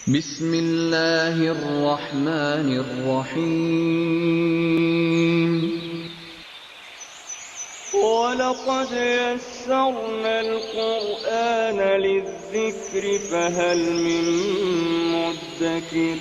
بسم اللہ الرحمن الرحیم وَلَقَدْ يَسَّرْنَا الْقُرْآنَ لِلذِّكْرِ فَهَلْ مِن مُّدَّكِرٍ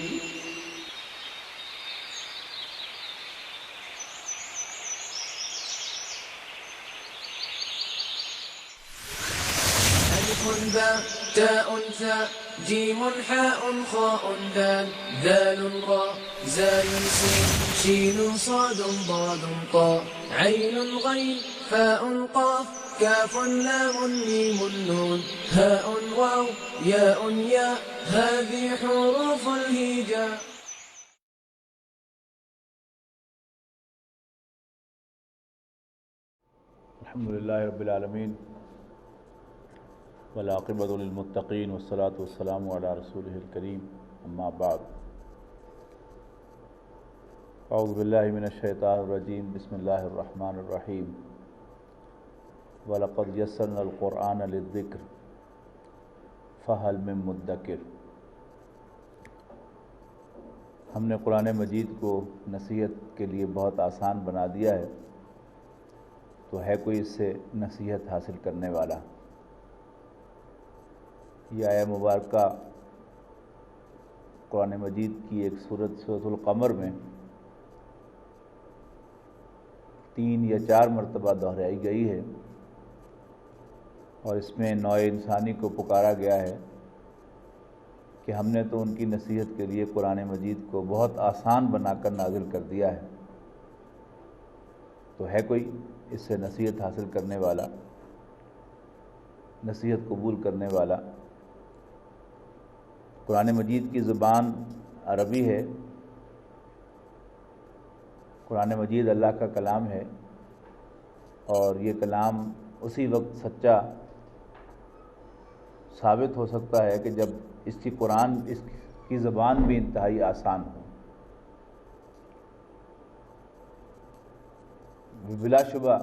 ألف باء تاء ثاء جيم حاء خاء دال ذال راء زاي سين شين صاد ضاد طاء عين غين فاء قاف كاف لام ميم نون هاء واو ياء ياء هذه حروف الهجاء. الحمد للہ رب العالمین والعاقبۃ للمتقین والصلاۃ والسلام علی رسولہ الکریم اما بعد اعوذ باللہ من الشیطان الرجیم بسم اللہ الرحمن الرحیم وَلَقَدْ يَسَّرْنَا الْقُرْآنَ لِلذِّكْرِ فَهَلْ مِن مُّدَّكِرٍ. ہم نے قرآن مجید کو نصیحت کے لیے بہت آسان بنا دیا ہے، تو ہے کوئی اس سے نصیحت حاصل کرنے والا؟ یہ آیہ مبارکہ قرآن مجید کی ایک سورۃ القمر میں 3 یا 4 مرتبہ دہرائی گئی ہے، اور اس میں نوع انسانی کو پکارا گیا ہے کہ ہم نے تو ان کی نصیحت کے لیے قرآن مجید کو بہت آسان بنا کر نازل کر دیا ہے، تو ہے کوئی اس سے نصیحت حاصل کرنے والا، نصیحت قبول کرنے والا؟ قرآن مجید کی زبان عربی ہے، قرآن مجید اللہ کا کلام ہے، اور یہ کلام اسی وقت سچا ثابت ہو سکتا ہے کہ جب اس کی زبان بھی انتہائی آسان ہو۔ بلا شبہ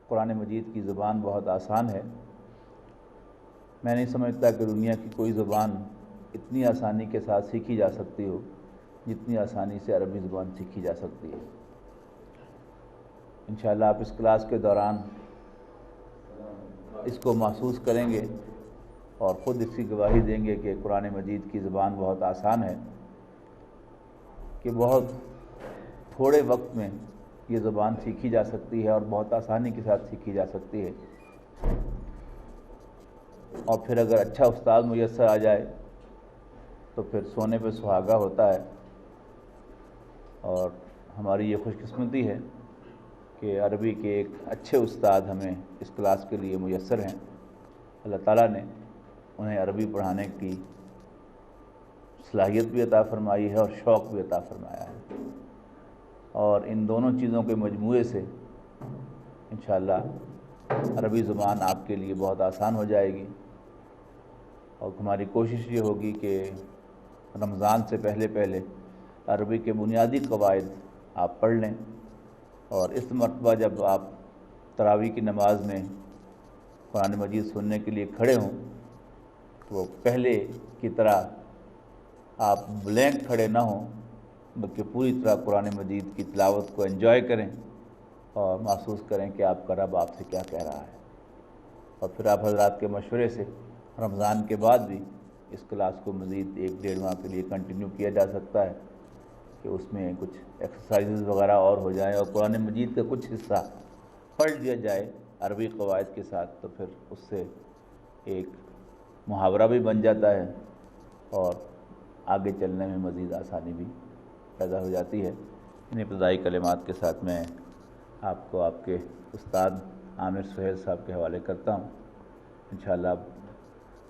قرآن مجید کی زبان بہت آسان ہے۔ میں نہیں سمجھتا کہ دنیا کی کوئی زبان اتنی آسانی کے ساتھ سیکھی جا سکتی ہو جتنی آسانی سے عربی زبان سیکھی جا سکتی ہے۔ انشاءاللہ آپ اس کلاس کے دوران اس کو محسوس کریں گے اور خود اس کی گواہی دیں گے کہ قرآن مجید کی زبان بہت آسان ہے، کہ بہت تھوڑے وقت میں یہ زبان سیکھی جا سکتی ہے اور بہت آسانی کے ساتھ سیکھی جا سکتی ہے، اور پھر اگر اچھا استاد میسر آ جائے تو پھر سونے پہ سہاگا ہوتا ہے۔ اور ہماری یہ خوش قسمتی ہے کہ عربی کے ایک اچھے استاد ہمیں اس کلاس کے لیے میسر ہیں۔ اللہ تعالیٰ نے انہیں عربی پڑھانے کی صلاحیت بھی عطا فرمائی ہے اور شوق بھی عطا فرمایا ہے، اور ان دونوں چیزوں کے مجموعے سے انشاءاللہ عربی زبان آپ کے لیے بہت آسان ہو جائے گی۔ اور ہماری کوشش یہ ہوگی کہ رمضان سے پہلے عربی کے بنیادی قواعد آپ پڑھ لیں، اور اس مرتبہ جب آپ تراویح کی نماز میں قرآن مجید سننے کے لیے کھڑے ہوں تو پہلے کی طرح آپ بلینک کھڑے نہ ہوں، بلکہ پوری طرح قرآن مجید کی تلاوت کو انجوائے کریں اور محسوس کریں کہ آپ کا رب آپ سے کیا کہہ رہا ہے۔ اور پھر آپ حضرات کے مشورے سے رمضان کے بعد بھی اس کلاس کو مزید 1-1.5 ماہ کے لیے کنٹینیو کیا جا سکتا ہے، کہ اس میں کچھ ایکسرسائزز وغیرہ اور ہو جائیں اور قرآن مجید کا کچھ حصہ پڑھ لیا جائے عربی قواعد کے ساتھ، تو پھر اس سے ایک محاورہ بھی بن جاتا ہے اور آگے چلنے میں مزید آسانی بھی پیدا ہو جاتی ہے۔ ان ابتدائی کلمات کے ساتھ میں آپ کو آپ کے استاد عامر سہیل صاحب کے حوالے کرتا ہوں۔ انشاءاللہ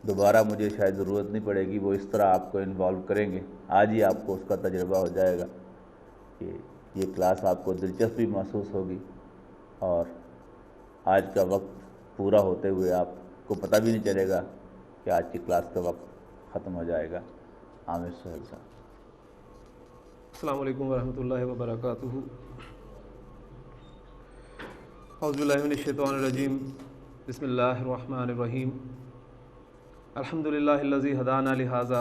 دوبارہ مجھے شاید ضرورت نہیں پڑے گی، وہ اس طرح آپ کو انوالو کریں گے، آج ہی آپ کو اس کا تجربہ ہو جائے گا کہ یہ کلاس آپ کو دلچسپی محسوس ہوگی، اور آج کا وقت پورا ہوتے ہوئے آپ کو پتہ بھی نہیں چلے گا کہ آج کی کلاس کا وقت ختم ہو جائے گا۔ عامر سہیل صاحب۔ السلام علیکم ورحمۃ اللہ وبرکاتہ۔ اعوذ باللہ من الشیطان الرجیم، بسم اللہ الرحمن الرحیم۔ الحمد للہ الذی ہدانا لہذا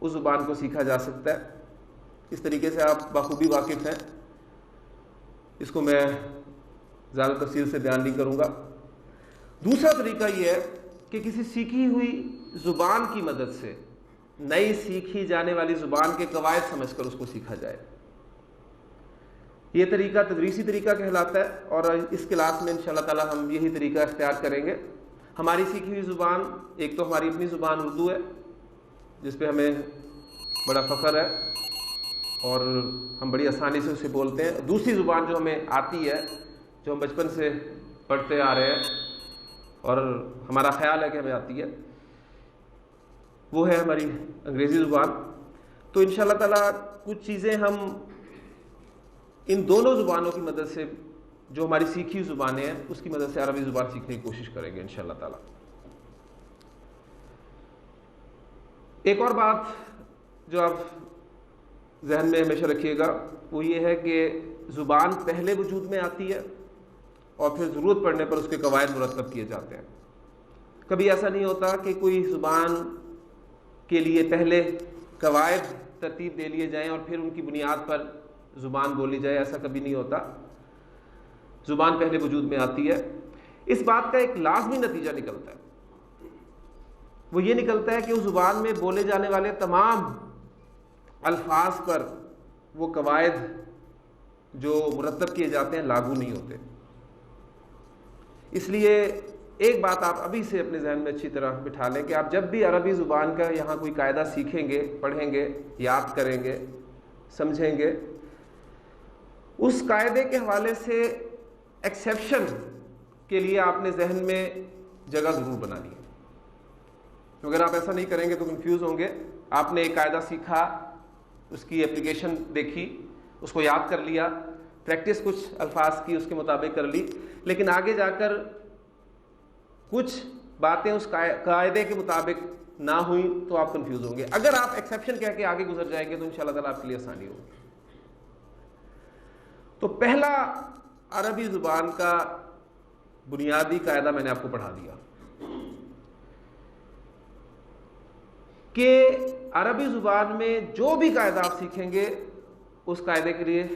اس زبان کو سیکھا جا سکتا ہے. اس طریقے سے آپ بخوبی واقف ہیں، اس کو میں زیادہ تفصیل سے بیان نہیں کروں گا. دوسرا طریقہ یہ ہے کہ کسی سیکھی ہوئی زبان کی مدد سے نئی سیکھی جانے والی زبان کے قواعد سمجھ کر اس کو سیکھا جائے. یہ طریقہ تدریسی طریقہ کہلاتا ہے، اور اس کلاس میں انشاءاللہ تعالی ہم یہی طریقہ اختیار کریں گے. ہماری سیکھی ہوئی زبان ایک تو ہماری اپنی زبان اردو ہے، جس پہ ہمیں بڑا فخر ہے اور ہم بڑی آسانی سے اسے بولتے ہیں. دوسری زبان جو ہمیں آتی ہے، جو ہم بچپن سے پڑھتے آ رہے ہیں اور ہمارا خیال ہے کہ ہمیں آتی ہے، وہ ہے ہماری انگریزی زبان. تو انشاءاللہ تعالی کچھ چیزیں ہم ان دونوں زبانوں کی مدد سے، جو ہماری سیکھی زبانیں ہیں اس کی مدد سے عربی زبان سیکھنے کی کوشش کریں گے انشاءاللہ تعالی. ایک اور بات جو آپ ذہن میں ہمیشہ رکھیے گا وہ یہ ہے کہ زبان پہلے وجود میں آتی ہے اور پھر ضرورت پڑنے پر اس کے قواعد مرتب کیے جاتے ہیں. کبھی ایسا نہیں ہوتا کہ کوئی زبان کے لیے پہلے قواعد ترتیب دے لیے جائیں اور پھر ان کی بنیاد پر زبان بولی جائے. ایسا کبھی نہیں ہوتا. زبان پہلے وجود میں آتی ہے. اس بات کا ایک لازمی نتیجہ نکلتا ہے، وہ یہ نکلتا ہے کہ اس زبان میں بولے جانے والے تمام الفاظ پر وہ قواعد جو مرتب کیے جاتے ہیں لاگو نہیں ہوتے. اس لیے ایک بات آپ ابھی سے اپنے ذہن میں اچھی طرح بٹھا لیں کہ آپ جب بھی عربی زبان کا یہاں کوئی قاعدہ سیکھیں گے، پڑھیں گے، یاد کریں گے، سمجھیں گے، اس قاعدے کے حوالے سے ایکسیپشن کے لیے آپ نے ذہن میں جگہ ضرور بنانی ہے. اگر آپ ایسا نہیں کریں گے تو کنفیوز ہوں گے. آپ نے ایک قاعدہ سیکھا، اس کی اپلیکیشن دیکھی، اس کو یاد کر لیا، پریکٹس کچھ الفاظ کی اس کے مطابق کر لی، لیکن آگے جا کر کچھ باتیں اس قاعدے کے مطابق نہ ہوئیں تو آپ کنفیوز ہوں گے. اگر آپ ایکسیپشن کہہ کے آگے گزر جائیں گے تو انشاءاللہ تعالیٰ آپ کے لیے آسانی ہوگی. تو پہلا عربی زبان کا بنیادی قاعدہ میں نے آپ کو پڑھا دیا کہ عربی زبان میں جو بھی قاعدہ آپ سیکھیں گے اس قاعدے کے لیے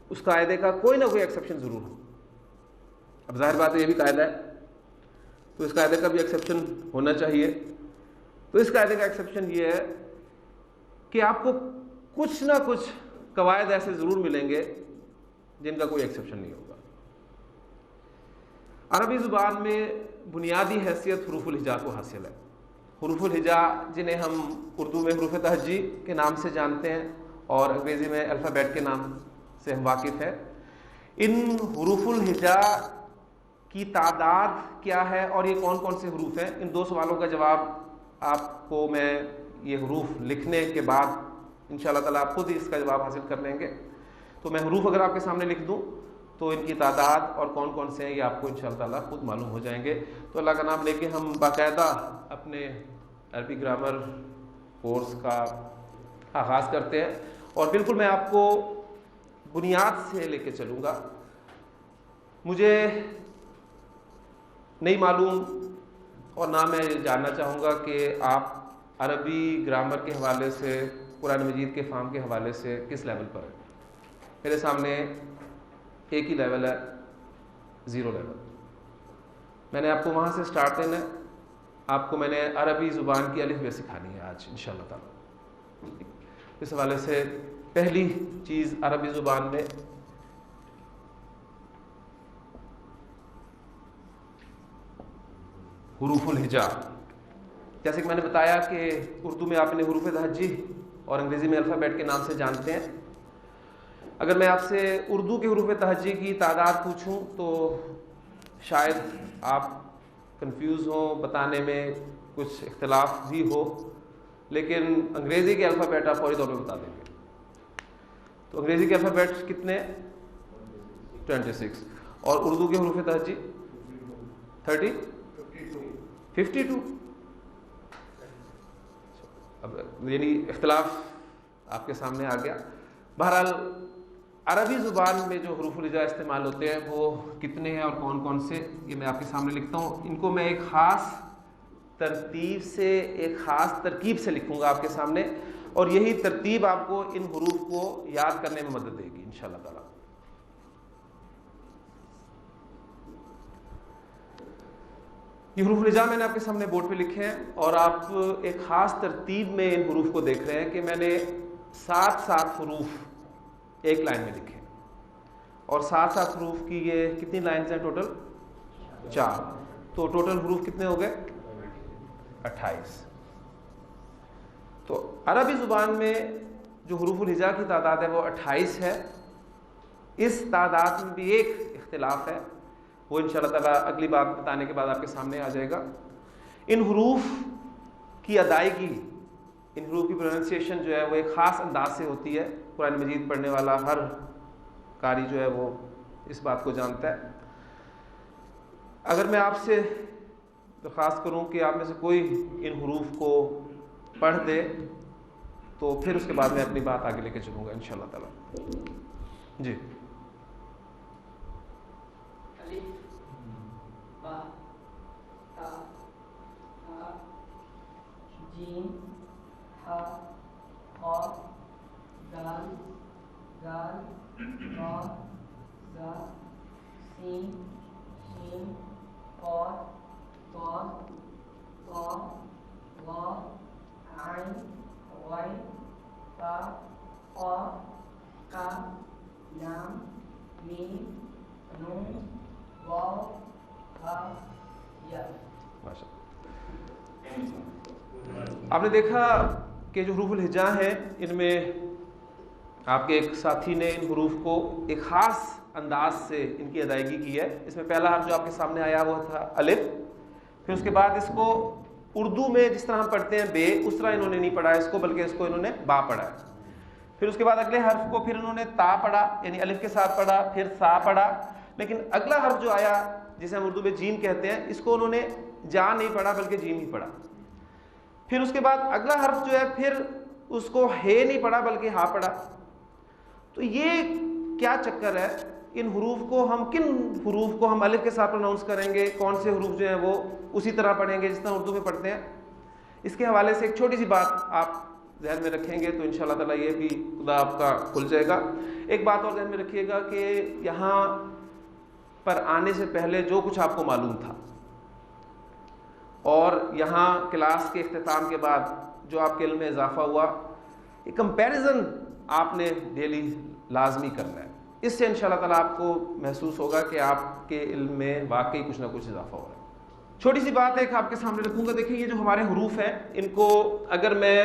اس قاعدے کا کوئی نہ کوئی ایکسیپشن ضرور ہو. اب ظاہر بات ہے یہ بھی قاعدہ ہے تو اس قاعدے کا بھی ایکسیپشن ہونا چاہیے. تو اس قاعدے کا ایکسیپشن یہ ہے کہ آپ کو کچھ نہ کچھ قواعد ایسے ضرور ملیں گے جن کا کوئی ایکسیپشن نہیں ہوگا. عربی زبان میں بنیادی حیثیت حروف الہجا کو حاصل ہے. حروف الہجا جنہیں ہم اردو میں حروف تہجی کے نام سے جانتے ہیں اور انگریزی میں الفابیٹ کے نام سے ہم واقف ہیں. ان حروف الہجا کی تعداد کیا ہے اور یہ کون کون سے حروف ہیں، ان دو سوالوں کا جواب آپ کو میں یہ حروف لکھنے کے بعد انشاءاللہ تعالیٰ آپ خود ہی اس کا جواب حاصل کر لیں گے. تو میں حروف اگر آپ کے سامنے لکھ دوں تو ان کی تعداد اور کون کون سے ہیں یہ آپ کو انشاءاللہ تعالیٰ خود معلوم ہو جائیں گے. تو اللہ کا نام لے کے ہم باقاعدہ اپنے عربی گرامر کورس کا آغاز کرتے ہیں اور بالکل میں آپ کو بنیاد سے لے کے چلوں گا. مجھے نہیں معلوم اور نہ میں جاننا چاہوں گا کہ آپ عربی گرامر کے حوالے سے، قرآن مجید کے فہم کے حوالے سے کس لیول پر ہیں. میرے سامنے ایک ہی لیول ہے، 0 لیول. میں نے آپ کو وہاں سے سٹارٹ دینا ہے. آپ کو میں نے عربی زبان کی الف بے سکھانی ہے آج انشاءاللہ تعالیٰ. اس حوالے سے پہلی چیز عربی زبان میں حروف الہجا. جیسے کہ میں نے بتایا کہ اردو میں آپ نے حروف تہجی اور انگریزی میں الفابیٹ کے نام سے جانتے ہیں. اگر میں آپ سے اردو کے حروف تہجی کی تعداد پوچھوں تو شاید آپ کنفیوز ہوں، بتانے میں کچھ اختلاف بھی ہو، لیکن انگریزی کے الفابیٹ آپ فوری طور پہ بتا دیں گے. تو انگریزی کے الفابیٹ کتنے؟ 26. اور اردو کے حروف تہجی 52. اب یعنی اختلاف آپ کے سامنے آ گیا. بہرحال عربی زبان میں جو حروف الہجا استعمال ہوتے ہیں وہ کتنے ہیں اور کون کون سے، یہ میں آپ کے سامنے لکھتا ہوں. ان کو میں ایک خاص ترتیب سے ایک خاص ترکیب سے لکھوں گا آپ کے سامنے، اور یہی ترتیب آپ کو ان حروف کو یاد کرنے میں مدد دے گی انشاءاللہ تعالی۔ یہ حروف الہجاء میں نے آپ کے سامنے بورڈ پہ لکھے ہیں، اور آپ ایک خاص ترتیب میں ان حروف کو دیکھ رہے ہیں کہ میں نے 7 حروف ایک لائن میں لکھے، اور 7 حروف کی یہ کتنی لائنز ہیں ٹوٹل؟ 4، تو ٹوٹل حروف کتنے ہو گئے؟ 28۔ تو عربی زبان میں جو حروف الہجاء کی تعداد ہے وہ 28 ہے۔ اس تعداد میں بھی ایک اختلاف ہے، وہ انشاءاللہ تعالیٰ اگلی بات بتانے کے بعد آپ کے سامنے آ جائے گا۔ ان حروف کی ادائیگی، ان حروف کی پروننسیشن جو ہے وہ ایک خاص انداز سے ہوتی ہے۔ قرآن مجید پڑھنے والا ہر قاری جو ہے وہ اس بات کو جانتا ہے۔ اگر میں آپ سے درخواست کروں کہ آپ میں سے کوئی ان حروف کو پڑھ دے تو پھر اس کے بعد میں اپنی بات آگے لے کے چلوں گا انشاءاللہ تعالیٰ۔ جی با تا ثا جیم ہا خا دال زال را زا سین شین قاف طا طا ظا عین غین فا قاف کاف لام میم نون واو ہا یا۔ آپ نے دیکھا کہ جو حروف الہجاء ہیں ان میں آپ کے ایک ساتھی نے ان حروف کو ایک خاص انداز سے ان کی ادائیگی کی ہے۔ اس میں پہلا حرف جو آپ کے سامنے آیا وہ تھا الف، پھر اس کے بعد اس کو اردو میں جس طرح ہم پڑھتے ہیں بے، اس طرح انہوں نے نہیں پڑھا اس کو، بلکہ اس کو انہوں نے با پڑھا ہے۔ پھر اس کے بعد اگلے حرف کو پھر انہوں نے تا پڑھا، یعنی الف کے ساتھ پڑھا، پھر سا پڑھا، لیکن اگلا حرف جو آیا جسے ہم اردو میں جیم کہتے ہیں، اس کو انہوں نے جا نہیں پڑھا بلکہ جیم ہی پڑھا۔ پھر اس کے بعد اگلا حرف جو ہے پھر اس کو ہے نہیں پڑھا بلکہ ہا پڑھا۔ تو یہ کیا چکر ہے؟ ان حروف کو ہم کن حروف کو ہم الف کے ساتھ پروناؤنس کریں گے، کون سے حروف جو ہیں وہ اسی طرح پڑھیں گے جس طرح اردو میں پڑھتے ہیں؟ اس کے حوالے سے ایک چھوٹی سی بات آپ ذہن میں رکھیں گے تو انشاءاللہ تعالیٰ یہ بھی خدا آپ کا کھل جائے گا۔ ایک بات اور ذہن میں رکھیے گا کہ یہاں پر آنے سے پہلے جو کچھ آپ کو معلوم تھا اور یہاں کلاس کے اختتام کے بعد جو آپ کے علم میں اضافہ ہوا، یہ کمپیریزن آپ نے ڈیلی لازمی کرنا ہے۔ اس سے انشاءاللہ تعالیٰ آپ کو محسوس ہوگا کہ آپ کے علم میں واقعی کچھ نہ کچھ اضافہ ہو رہا ہے۔ چھوٹی سی بات ایک آپ کے سامنے رکھوں گا، دیکھیں یہ جو ہمارے حروف ہیں ان کو اگر میں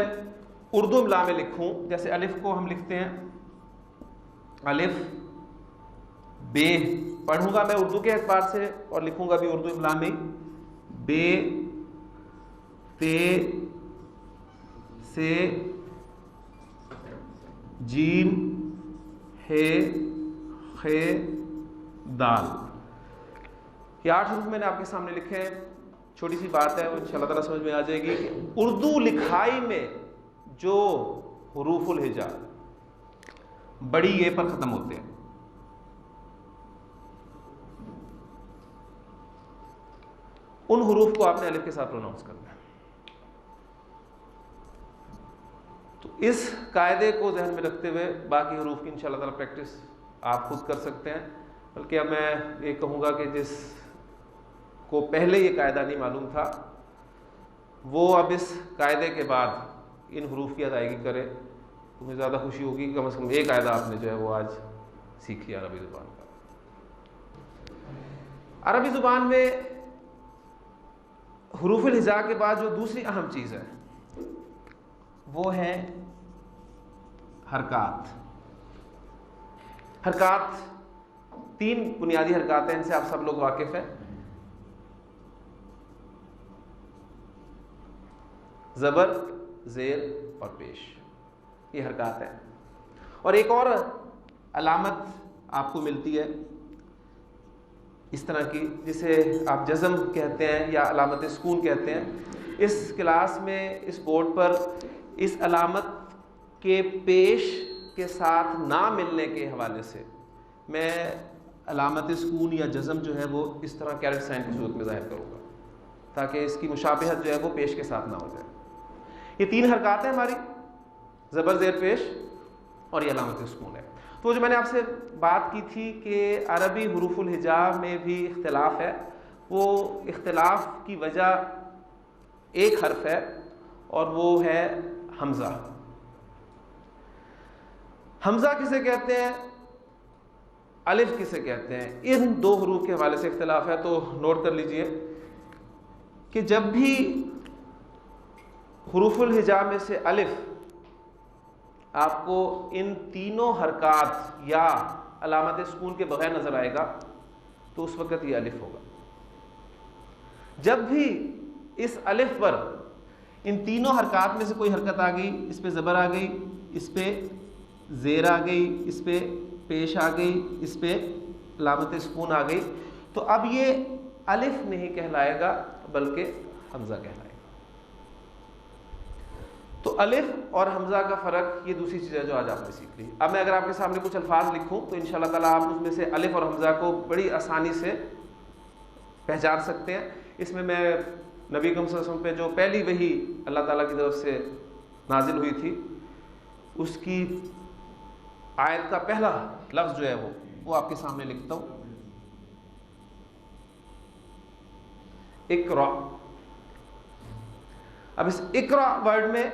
اردو املا میں لکھوں، جیسے الف کو ہم لکھتے ہیں الف بے، پڑھوں گا میں اردو کے اعتبار سے اور لکھوں گا بھی اردو املا میں بے تے سے جیم ہے خے دال۔ یہ 8 حروف میں نے آپ کے سامنے لکھے ہیں۔ چھوٹی سی بات ہے وہ انشاءاللہ تعالیٰ سمجھ میں آ جائے گی کہ اردو لکھائی میں جو حروف الہجاء بڑی اے پر ختم ہوتے ہیں، ان حروف کو آپ نے الف کے ساتھ پروناؤنس کرنا ہے۔ تو اس قاعدے کو ذہن میں رکھتے ہوئے باقی حروف کی انشاءاللہ تعالیٰ پریکٹس آپ خود کر سکتے ہیں، بلکہ اب میں یہ کہوں گا کہ جس کو پہلے یہ قاعدہ نہیں معلوم تھا وہ اب اس قاعدے کے بعد ان حروف کی ادائیگی کرے تو مجھے زیادہ خوشی ہوگی کہ کم از کم ایک قاعدہ آپ نے جو ہے وہ آج سیکھ لیا عربی زبان کا۔ عربی زبان میں حروف الہجاء کے بعد جو دوسری اہم چیز ہے وہ ہے حرکات۔ حرکات 3 بنیادی حرکات ہیں، ان سے آپ سب لوگ واقف ہیں۔ زبر، زیر اور پیش، یہ حرکات ہیں۔ اور ایک اور علامت آپ کو ملتی ہے اس طرح کی جسے آپ جزم کہتے ہیں یا علامت سکون کہتے ہیں۔ اس کلاس میں اس بورڈ پر اس علامت کے پیش کے ساتھ نہ ملنے کے حوالے سے میں علامت سکون یا جزم جو ہے وہ اس طرح کیرٹ سائن کی صورت میں ظاہر کروں گا تاکہ اس کی مشابہت جو ہے وہ پیش کے ساتھ نہ ہو جائے. یہ 3 حرکات ہیں ہماری، زبر زیر پیش اور یہ علامت سکون ہے. تو جو میں نے آپ سے بات کی تھی کہ عربی حروف الہجا میں بھی اختلاف ہے، وہ اختلاف کی وجہ ایک حرف ہے اور وہ ہے حمزہ. حمزہ کسے کہتے ہیں، الف کسے کہتے ہیں، ان 2 حروف کے حوالے سے اختلاف ہے. تو نوٹ کر لیجئے کہ جب بھی حروف الہجا میں سے الف آپ کو ان تینوں حرکات یا علامت سکون کے بغیر نظر آئے گا تو اس وقت یہ الف ہوگا. جب بھی اس الف پر ان تینوں حرکات میں سے کوئی حرکت آ گئی، اس پہ زبر آ گئی، اس پہ زیر آ گئی، اس پہ پیش آ گئی، اس پہ علامت سکون آ گئی، تو اب یہ الف نہیں کہلائے گا بلکہ حمزہ کہلائے گا. تو الف اور حمزہ کا فرق، یہ دوسری چیز ہے جو آج آپ نے سیکھ لی. اب میں اگر آپ کے سامنے کچھ الفاظ لکھوں تو انشاءاللہ تعالیٰ آپ اس میں سے الف اور حمزہ کو بڑی آسانی سے پہچان سکتے ہیں. اس میں نبی اکرم صلی اللہ علیہ وسلم پہ جو پہلی وحی اللہ تعالیٰ کی طرف سے نازل ہوئی تھی، اس کی آیت کا پہلا لفظ جو ہے وہ آپ کے سامنے لکھتا ہوں، اقرا. اب اس اقرا ورڈ میں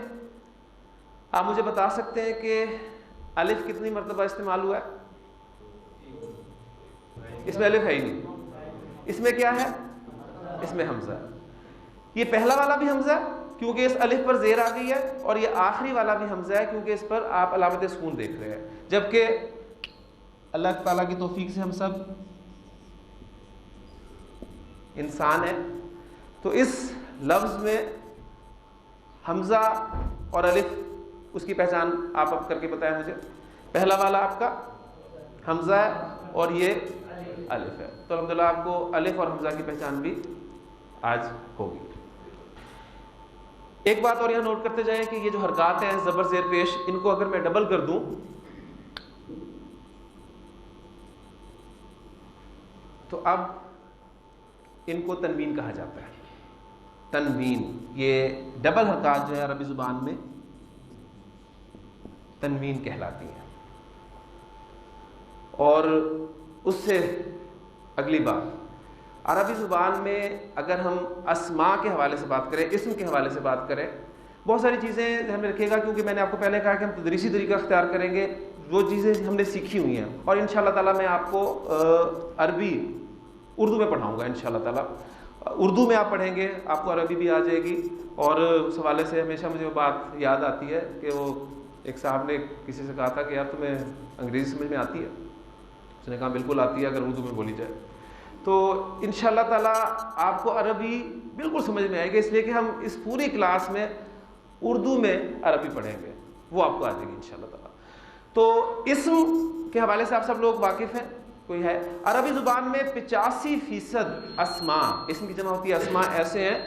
آپ مجھے بتا سکتے ہیں کہ الف کتنی مرتبہ استعمال ہوا ہے؟ اس میں الف ہے ہی نہیں. اس میں کیا ہے؟ اس میں حمزہ ہے. یہ پہلا والا بھی حمزہ ہے کیونکہ اس الف پر زیر آ گئی ہے، اور یہ آخری والا بھی حمزہ ہے کیونکہ اس پر آپ علامت سکون دیکھ رہے ہیں. جبکہ اللہ تعالیٰ کی توفیق سے ہم سب انسان ہیں، تو اس لفظ میں حمزہ اور الف، اس کی پہچان آپ اب کر کے بتائیں مجھے. پہلا والا آپ کا حمزہ ہے اور یہ الف ہے. تو الحمدللہ آپ کو الف اور حمزہ کی پہچان بھی آج ہوگی. ایک بات اور یہاں نوٹ کرتے جائیں کہ یہ جو حرکات ہیں زبر زیر پیش، ان کو اگر میں ڈبل کر دوں تو اب ان کو تنوین کہا جاتا ہے. تنوین، یہ ڈبل حرکات جو ہے عربی زبان میں تنوین کہلاتی ہیں. اور اس سے اگلی بات، عربی زبان میں اگر ہم اسماء کے حوالے سے بات کریں، اسم کے حوالے سے بات کریں، بہت ساری چیزیں ذہن میں رکھیے گا کیونکہ میں نے آپ کو پہلے کہا کہ ہم تدریسی طریقہ اختیار کریں گے. وہ چیزیں ہم نے سیکھی ہوئی ہیں اور انشاءاللہ تعالیٰ میں آپ کو عربی اردو میں پڑھاؤں گا. انشاءاللہ تعالیٰ اردو میں آپ پڑھیں گے، آپ کو عربی بھی آ جائے گی. اور اس حوالے سے ہمیشہ مجھے وہ بات یاد آتی ہے کہ وہ ایک صاحب نے کسی سے کہا تھا کہ یار تمہیں انگریزی سمجھ میں آتی ہے؟ اس نے کہا بالکل آتی ہے اگر اردو میں بولی جائے. تو انشاءاللہ تعالیٰ آپ کو عربی بالکل سمجھ میں آئے گی، اس لیے کہ ہم اس پوری کلاس میں اردو میں عربی پڑھیں گے، وہ آپ کو آ جائے گی انشاءاللہ تعالیٰ. تو اسم کے حوالے سے آپ سب لوگ واقف ہیں، کوئی ہے؟ عربی زبان میں 85% اسماء، اسم کی جمع ہوتی ہے اسماء، ایسے ہیں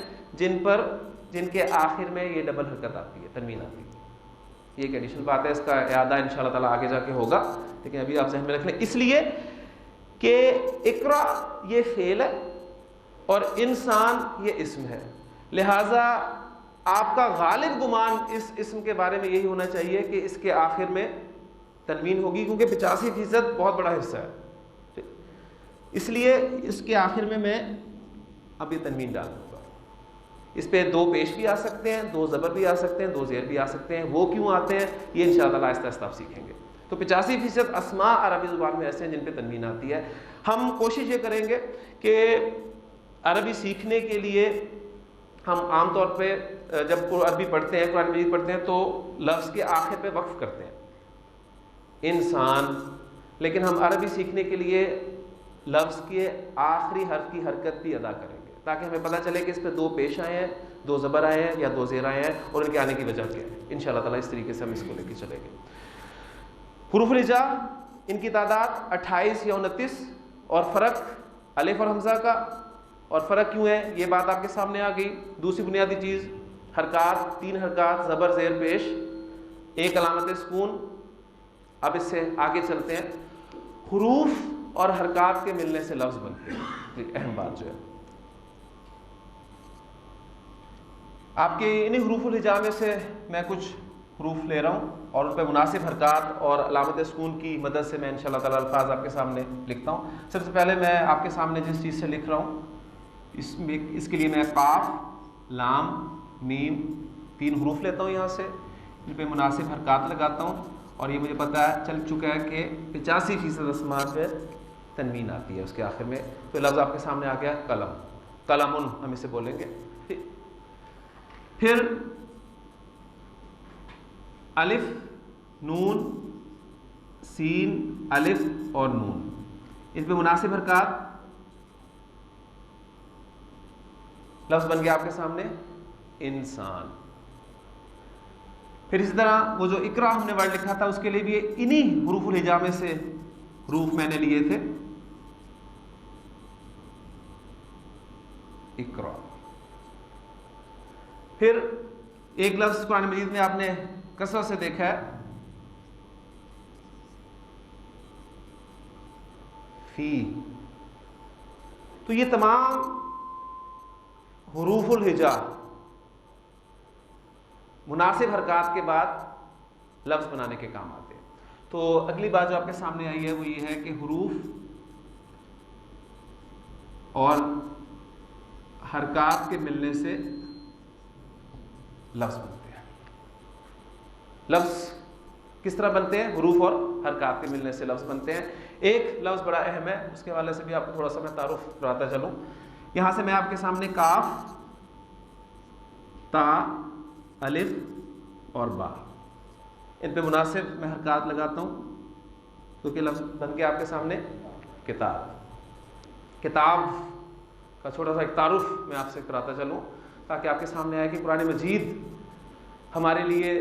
جن کے آخر میں یہ ڈبل حرکت آتی ہے، تنوین آتی ہے. یہ ایک ایڈیشنل بات ہے، اس کا اعادہ انشاءاللہ تعالیٰ آگے جا کے ہوگا، لیکن ابھی آپ ذہن میں رکھ لیں. اس لیے کہ اقرا یہ فعل ہے اور انسان یہ اسم ہے، لہٰذا آپ کا غالب گمان اس اسم کے بارے میں یہی ہونا چاہیے کہ اس کے آخر میں تنوین ہوگی، کیونکہ 85% بہت بڑا حصہ ہے. اس لیے اس کے آخر میں اب یہ تنوین ڈال دوں گا. اس پہ 2 پیش بھی آ سکتے ہیں، 2 زبر بھی آ سکتے ہیں، 2 زیر بھی آ سکتے ہیں. وہ کیوں آتے ہیں یہ انشاءاللہ آہستہ آہستہ آپ سیکھیں گے. تو 85% اسماء عربی زبان میں ایسے ہیں جن پہ تنوین آتی ہے. ہم کوشش یہ کریں گے کہ عربی سیکھنے کے لیے ہم عام طور پہ جب عربی پڑھتے ہیں، قرآن مجید پڑھتے ہیں، تو لفظ کے آخر پہ وقف کرتے ہیں انسان، لیکن ہم عربی سیکھنے کے لیے لفظ کے آخری حرف کی حرکت بھی ادا کریں گے تاکہ ہمیں پتہ چلے کہ اس پہ 2 پیش آئے ہیں، 2 زبر آئے ہیں یا 2 زیر آئے ہیں اور ان کے آنے کی وجہ کیا ہے. انشاءاللہ تعالیٰ اس طریقے سے ہم اس کو لے کے چلیں گے. حروف الہجا ان کی تعداد 28 یا 29 اور فرق الف اور حمزہ کا. اور فرق کیوں ہے یہ بات آپ کے سامنے آ گئی. دوسری بنیادی چیز، حرکات 3 حرکات، زبر زیر پیش، 1 علامت سکون. اب اس سے آگے چلتے ہیں. حروف اور حرکات کے ملنے سے لفظ بنتے ہیں. اہم بات جو ہے آپ کے انہیں حروف الہجا میں سے میں کچھ حروف لے رہا ہوں اور ان پہ مناسب حرکات اور علامت سکون کی مدد سے میں انشاءاللہ تعالی الفاظ آپ کے سامنے لکھتا ہوں. سب سے پہلے میں آپ کے سامنے جس چیز سے لکھ رہا ہوں اس کے لیے میں قاف، لام، میم 3 حروف لیتا ہوں، یہاں سے ان پہ مناسب حرکات لگاتا ہوں اور یہ مجھے پتہ چل چکا ہے کہ 85% اسماء پہ تنوین آتی ہے اس کے آخر میں. تو لفظ آپ کے سامنے آ گیا قلم، قلمن ہم اسے بولیں گے. پھر الف، نون، سین، الف اور نون، ان پہ مناسب حرکات. لفظ بن گیا آپ کے سامنے انسان. پھر اسی طرح وہ جو اقرا ہم نے ورڈ لکھا تھا اس کے لیے بھی انہی حروف الہجا میں سے حروف میں نے لیے تھے. اقرا. پھر ایک لفظ قرآن مجید میں آپ نے کثرت سے دیکھا ہے، فی. تو یہ تمام حروف الہجا مناسب حرکات کے بعد لفظ بنانے کے کام آتے ہیں. تو اگلی بات جو آپ کے سامنے آئی ہے وہ یہ ہے کہ حروف اور حرکات کے ملنے سے لفظ بنتے ہیں. لفظ کس طرح بنتے ہیں؟ حروف اور حرکات کے ملنے سے لفظ بنتے ہیں. ایک لفظ بڑا اہم ہے، اس کے حوالے سے بھی آپ کو تھوڑا سا میں تعارف کراتا چلوں. یہاں سے میں آپ کے سامنے کاف، تا، الف اور با، ان پہ مناسب میں حرکات لگاتا ہوں کیونکہ لفظ بن کے آپ کے سامنے کتاب. کتاب کا چھوٹا سا ایک تعارف میں آپ سے کراتا چلوں تاکہ آپ کے سامنے آئے کہ قرآن مجید ہمارے لیے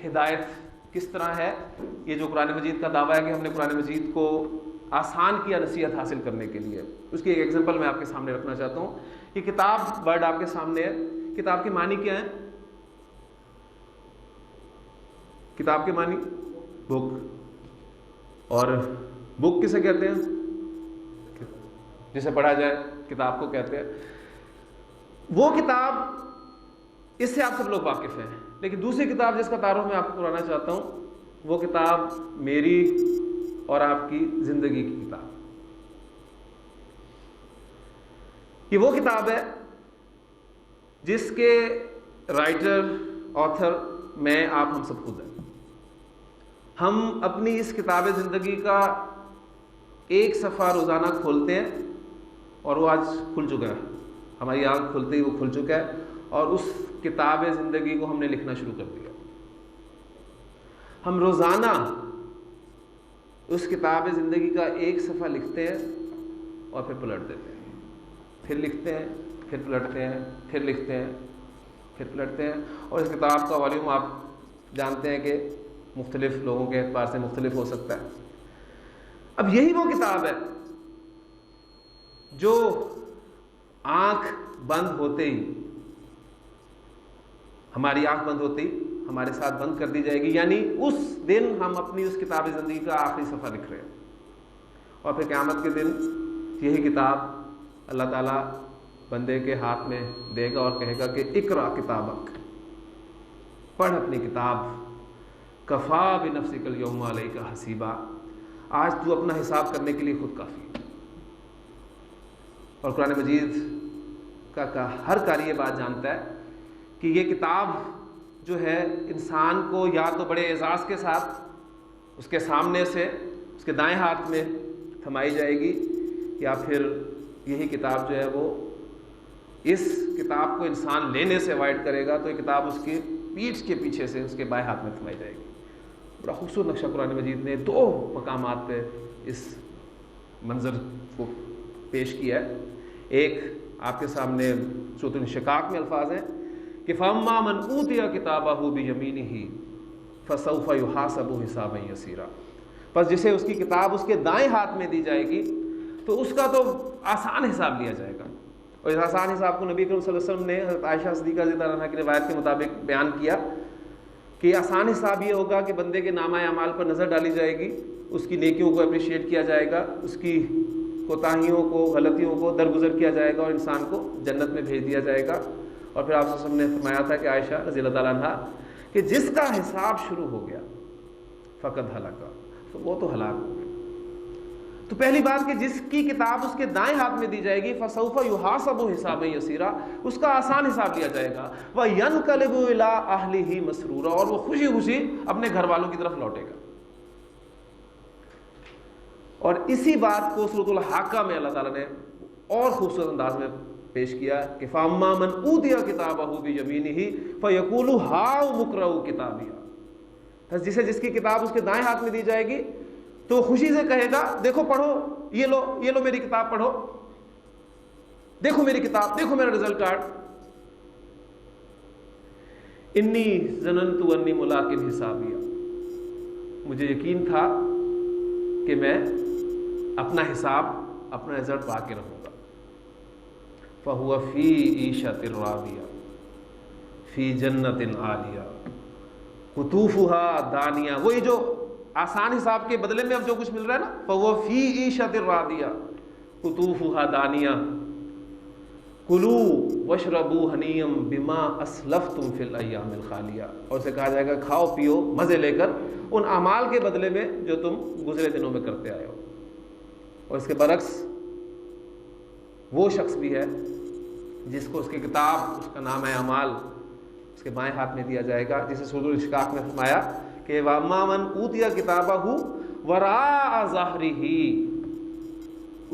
ہدایت کس طرح ہے. یہ جو قرآن مجید کا دعویٰ ہے کہ ہم نے قرآن مجید کو آسان کیا نصیحت حاصل کرنے کے لیے، اس کی ایک ایگزامپل میں آپ کے سامنے رکھنا چاہتا ہوں. یہ کتاب ورڈ آپ کے سامنے ہے. کتاب کے معنی کیا ہیں؟ کتاب کے معنی بک. اور بک کسے کہتے ہیں؟ جسے پڑھا جائے کتاب کو کہتے ہیں. وہ کتاب اس سے آپ سب لوگ واقف ہیں، لیکن دوسری کتاب جس کا تعارف میں آپ کو کرانا چاہتا ہوں وہ کتاب میری اور آپ کی زندگی کی کتاب. یہ وہ کتاب ہے جس کے رائٹر، آتھر میں، آپ ہم سب خود ہیں. ہم اپنی اس کتاب زندگی کا ایک صفحہ روزانہ کھولتے ہیں اور وہ آج کھل چکا ہے. ہماری آنکھ کھلتے ہی وہ کھل چکا ہے اور اس کتاب زندگی کو ہم نے لکھنا شروع کر دیا. ہم روزانہ اس کتاب زندگی کا ایک صفحہ لکھتے ہیں اور پھر پلٹ دیتے ہیں، پھر لکھتے ہیں، پھر پلٹتے ہیں، پھر لکھتے ہیں، پھر پلٹتے ہیں. اور اس کتاب کا والیوم آپ جانتے ہیں کہ مختلف لوگوں کے اعتبار سے مختلف ہو سکتا ہے. اب یہی وہ کتاب ہے جو آنکھ بند ہوتے ہی، ہماری آنکھ بند ہوتے ہی ہمارے ساتھ بند کر دی جائے گی. یعنی اس دن ہم اپنی اس کتاب زندگی کا آخری صفحہ لکھ رہے ہیں اور پھر قیامت کے دن یہی کتاب اللہ تعالیٰ بندے کے ہاتھ میں دے گا اور کہے گا کہ اقرا کتابک، پڑھ اپنی کتاب، کفا بنفسک الیوم علیک حسیبا، آج تو اپنا حساب کرنے کے لیے خود کافی. اور قرآن مجید کا ہر قاری یہ بات جانتا ہے کہ یہ کتاب جو ہے انسان کو یا تو بڑے اعزاز کے ساتھ اس کے سامنے سے اس کے دائیں ہاتھ میں تھمائی جائے گی، یا پھر یہی کتاب جو ہے وہ اس کتاب کو انسان لینے سے اوائڈ کرے گا تو یہ کتاب اس کی پیٹھ کے پیچھے سے اس کے بائیں ہاتھ میں تھمائی جائے گی. بڑا خوبصورت نقشہ قرآن مجید نے 2 مقامات پہ اس منظر کو پیش کیا ہے. ایک آپ کے سامنے سورۃ الانشقاق میں الفاظ ہیں کہ فَأَمَّا مَنْ أُوتِيَ كِتَابَهُ بِيَمِينِهِ فَسَوْفَ يُحَاسَبُ حِسَابًا يَسِيرًا، پس جسے اس کی کتاب اس کے دائیں ہاتھ میں دی جائے گی تو اس کا تو آسان حساب لیا جائے گا. اور اس آسان حساب کو نبی کریم صلی اللہ علیہ وسلم نے حضرت عائشہ صدیقہ رضی اللہ عنہا کی روایت کے مطابق بیان کیا کہ آسان حساب یہ ہوگا کہ بندے کے نامہ اعمال پر نظر ڈالی جائے گی، اس کی نیکیوں کو اپریشیٹ کیا جائے گا، اس کی کوتاہیوں کو، غلطیوں کو درگزر کیا جائے گا اور انسان کو جنت میں بھیج دیا جائے گا. اور پھر آپ صلی اللہ علیہ وسلم نے فرمایا تھا کہ عائشہ رضی اللہ تعالیٰ عنہا کہ جس کا حساب شروع ہو گیا فقط ہلاکا، تو وہ تو ہلاک ہو گیا۔ تو پہلی بات کہ جس کی کتاب اس کے دائیں ہاتھ میں دی جائے گی فسوف یحاسب حسابا یسیرا، اس کا آسان حساب لیا جائے گا، وینقلب الی اہلہ مسرورا، اور وہ خوشی خوشی اپنے گھر والوں کی طرف لوٹے گا۔ اور اسی بات کو سورۃ الحاقہ میں اللہ تعالیٰ نے اور خوبصورت انداز میں پیش کیا کہ فاما من اوتی کتابہ بیمینہ فیقول ہاؤ اقرؤوا کتابیہ، جس کی کتاب اس کے دائیں ہاتھ میں دی جائے گی تو خوشی سے کہے گا دیکھو پڑھو، یہ لو میری کتاب پڑھو، دیکھو میری کتاب، دیکھو میرا رزلٹ کارڈ، انی ظننت انی ملاق حسابیہ، مجھے یقین تھا کہ میں اپنا حساب، اپنا رزلٹ پا کے رہوں گا۔ فہو فی عیشۃ راضیہ فی جنت عالیہ قطوفها دانیہ، وہی جو آسان حساب کے بدلے میں اب جو کچھ مل رہا ہے نا، فَهُوَ فِي عِيشَةٍ رَاضِيَةٍ قُطُوفُهَا دَانِيَةٌ كُلُوا وَاشْرَبُوا هَنِيًّا بِمَا أَسْلَفْتُمْ فِي الْأَيَّامِ الْخَالِيَةِ، اور اسے کہا جائے گا کھاؤ پیو مزے لے کر ان اعمال کے بدلے میں جو تم گزرے دنوں میں کرتے آئے ہو۔ اور اس کے برعکس وہ شخص بھی ہے جس کو اس کی کتاب، اس کا نام ہے اعمال، اس کے بائیں ہاتھ میں دیا جائے گا، جسے سورۃ الانشقاق میں فرمایا کہ وَأَمَّا مَنْ أُوتِیَ کِتَابَهُ وَرَاءَ ظَهْرِهِ،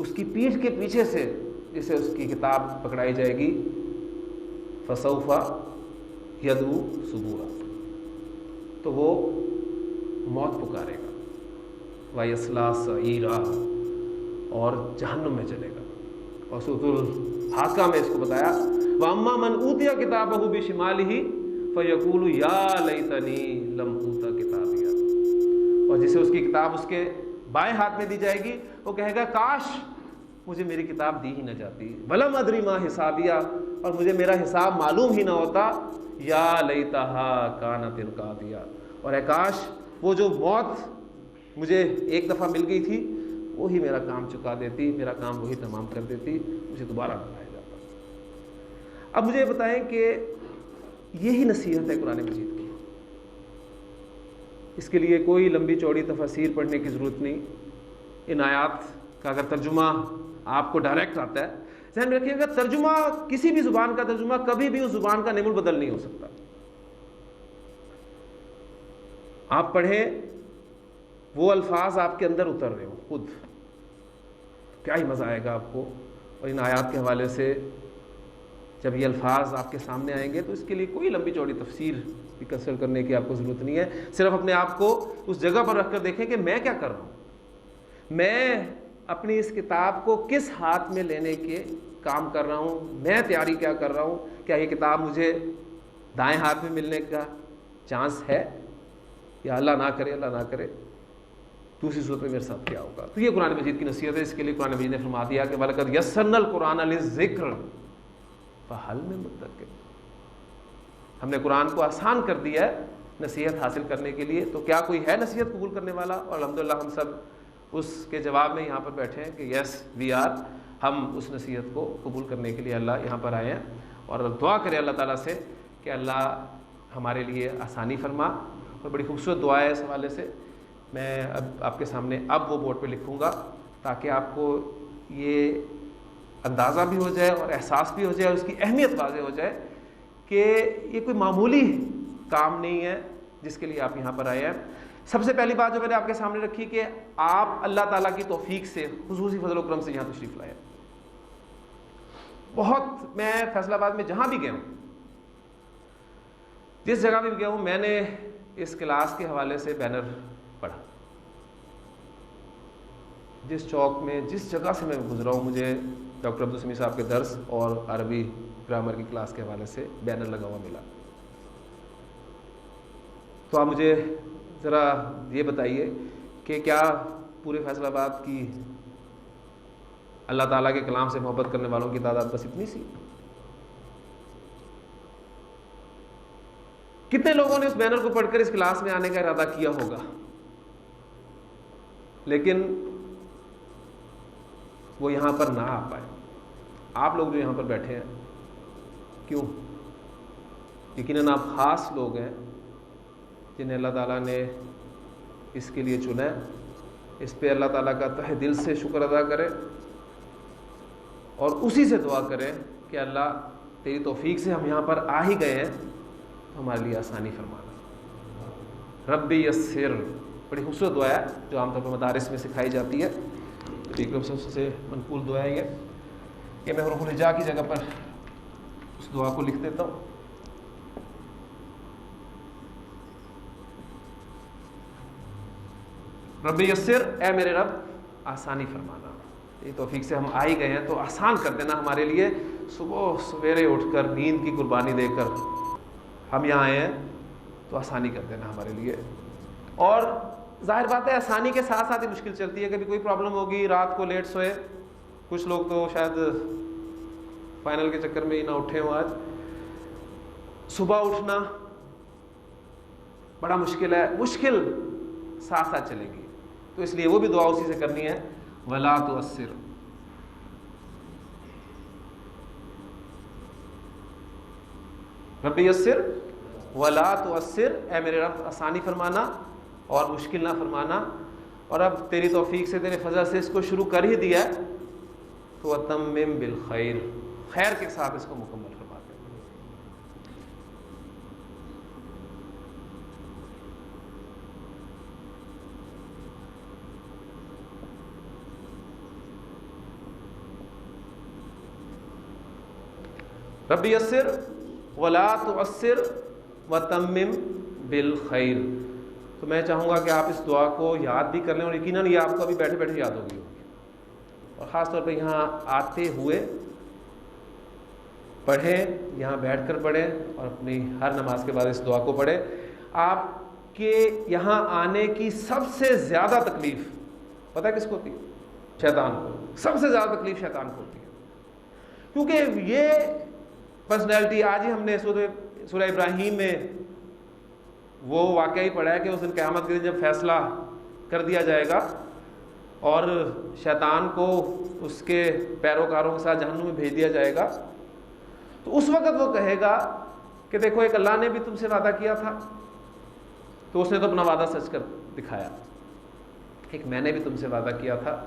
اس کی پیٹھ کے پیچھے سے جسے اس کی کتاب پکڑائی جائے گی، فَسَوْفَ يَدْعُو ثُبُورًا، تو وہ موت پکارے گا، وَيَصْلَىٰ سَعِيرًا، اور جہنم میں چلے گا۔ اور سورۃ الحاقہ میں اس کو بتایا وَأَمَّا مَنْ أُوتِیَ کِتَابَهُ بِشِمَالِهِ فَيَقُولُ يَا لَيْتَنِي لَمْ أُوتَ کتابیہ، اور جسے اس کی کتاب اس کے بائیں ہاتھ میں دی جائے گی وہ کہے گا کاش مجھے میری کتاب دی ہی نہ جاتی، وَلَمْ أَدْرِ مَا حِسَابِیہ، اور مجھے میرا حساب معلوم ہی نہ ہوتا، یا لیتہا کانت القاضیہ، اور اے کاش وہ جو موت مجھے ایک دفعہ مل گئی تھی وہی میرا کام چکا دیتی، میرا کام وہی تمام کر دیتی، مجھے دوبارہ نہ لایا جاتا۔ اب مجھے یہ بتائیں کہ یہی نصیحت ہے قرآن مجید کی، اس کے لیے کوئی لمبی چوڑی تفاسیر پڑھنے کی ضرورت نہیں۔ ان آیات کا اگر ترجمہ آپ کو ڈائریکٹ آتا ہے، ذہن میں رکھیے گا ترجمہ، کسی بھی زبان کا ترجمہ کبھی بھی اس زبان کا نعم البدل نہیں ہو سکتا۔ آپ پڑھیں وہ الفاظ آپ کے اندر اتر رہے ہوں خود، کیا ہی مزہ آئے گا آپ کو۔ اور ان آیات کے حوالے سے جب یہ الفاظ آپ کے سامنے آئیں گے تو اس کے لیے کوئی لمبی چوڑی تفسیر کی کنسلٹ کرنے کی آپ کو ضرورت نہیں ہے، صرف اپنے آپ کو اس جگہ پر رکھ کر دیکھیں کہ میں کیا کر رہا ہوں، میں اپنی اس کتاب کو کس ہاتھ میں لینے کے کام کر رہا ہوں، میں تیاری کیا کر رہا ہوں، کیا یہ کتاب مجھے دائیں ہاتھ میں ملنے کا چانس ہے، یا اللہ نہ کرے اللہ نہ کرے دوسری صورت میں میرے ساتھ کیا ہوگا۔ تو یہ قرآن مجید کی نصیحت ہے، اس کے لیے قرآن مجید نے فرما دیا کہ وَلَقَدْ يَسَّرْنَا الْقُرْآنَ لِلذِّكْرِ فَهَلْ مِن مُدَّكِرٍ، ہم نے قرآن کو آسان کر دیا ہے نصیحت حاصل کرنے کے لیے، تو کیا کوئی ہے نصیحت قبول کرنے والا؟ اور الحمدللہ ہم سب اس کے جواب میں یہاں پر بیٹھے ہیں کہ یس وی آر، ہم اس نصیحت کو قبول کرنے کے لیے اللہ یہاں پر آئے ہیں، اور دعا کریں اللہ تعالیٰ سے کہ اللہ ہمارے لیے آسانی فرما۔ اور بڑی خوبصورت دعا ہے اس حوالے سے، میں اب آپ کے سامنے اب وہ بورڈ پہ لکھوں گا تاکہ آپ کو یہ اندازہ بھی ہو جائے اور احساس بھی ہو جائے اور اس کی اہمیت واضح ہو جائے کہ یہ کوئی معمولی کام نہیں ہے جس کے لیے آپ یہاں پر آئے ہیں۔ سب سے پہلی بات جو میں نے آپ کے سامنے رکھی کہ آپ اللہ تعالیٰ کی توفیق سے، خصوصی فضل و کرم سے یہاں تشریف لائے۔ بہت، میں فیصل آباد میں جہاں بھی گیا ہوں، جس جگہ بھی گیا ہوں، میں نے اس کلاس کے حوالے سے بینر پڑھا، جس چوک میں جس جگہ سے میں گزرا ہوں مجھے ڈاکٹر عبدالسمیع صاحب کے درس اور عربی گرامر کی کلاس کے حوالے سے بینر لگا ہوا ملا۔ تو آپ مجھے ذرا یہ بتائیے کہ کیا پورے فیصل آباد کی اللہ تعالیٰ کے کلام سے محبت کرنے والوں کی تعداد بس اتنی سی؟ کتنے لوگوں نے اس بینر کو پڑھ کر اس کلاس میں آنے کا ارادہ کیا ہوگا؟ لیکن وہ یہاں پر نہ آ پائے۔ آپ لوگ جو یہاں پر بیٹھے ہیں، کیوں؟ یقیناً آپ خاص لوگ ہیں جنہیں اللہ تعالیٰ نے اس کے لیے چنا ہے. اس پہ اللہ تعالیٰ کا تہ دل سے شکر ادا کریں اور اسی سے دعا کریں کہ اللہ تیری توفیق سے ہم یہاں پر آ ہی گئے ہیں تو ہمارے لیے آسانی فرمانا. ربی یسر بڑی خوبصورت دعا ہے جو عام طور پر مدارس میں سکھائی جاتی ہے. ایک سب سے منقول دعا ہے یہ میں حروف الہجاء کی جگہ پر اس دعا کو لکھ دیتا ہوں. رب یسر، اے میرے رب آسانی فرمانا. یہ توفیق سے ہم آ ہی گئے ہیں تو آسان کر دینا ہمارے لیے. صبح سویرے اٹھ کر نیند کی قربانی دے کر ہم یہاں آئے ہیں تو آسانی کر دینا ہمارے لیے. اور ظاہر بات ہے آسانی کے ساتھ ساتھ ہی مشکل چلتی ہے. کبھی کوئی پرابلم ہوگی، رات کو لیٹ سوئے، کچھ لوگ تو شاید فائنل کے چکر میں ہی نہ اٹھے ہوں. آج صبح اٹھنا بڑا مشکل ہے، مشکل ساتھ ساتھ چلے گی. تو اس لیے وہ بھی دعا اسی سے کرنی ہے. ولا تؤثر، رب یسر ولا تؤثر، اے میرے رب آسانی فرمانا اور مشکل نہ فرمانا. اور اب تیری توفیق سے، تیرے فضل سے اس کو شروع کر ہی دیا ہے تو وتمم بالخیر، خیر کے ساتھ اس کو مکمل فرما دے. رب یسر ولا تؤثر وتمم بالخیر. تو میں چاہوں گا کہ آپ اس دعا کو یاد بھی کر لیں اور یقیناً یہ آپ کو ابھی بیٹھے بیٹھے یاد ہوگی اور خاص طور پہ یہاں آتے ہوئے پڑھیں، یہاں بیٹھ کر پڑھیں اور اپنی ہر نماز کے بعد اس دعا کو پڑھیں. آپ کے یہاں آنے کی سب سے زیادہ تکلیف پتہ ہے کس کو ہوتی ہے؟ شیطان کو. سب سے زیادہ تکلیف شیطان کو ہوتی ہے کیونکہ یہ پرسنالٹی، آج ہی ہم نے سورہ ابراہیم میں وہ واقعہ ہی پڑھا ہے کہ اس دن قیامت کے دن جب فیصلہ کر دیا جائے گا اور شیطان کو اس کے پیروکاروں کے ساتھ جہنم میں بھیج دیا جائے گا، تو اس وقت وہ کہے گا کہ دیکھو ایک اللہ نے بھی تم سے وعدہ کیا تھا تو اس نے تو اپنا وعدہ سچ کر دکھایا، ایک میں نے بھی تم سے وعدہ کیا تھا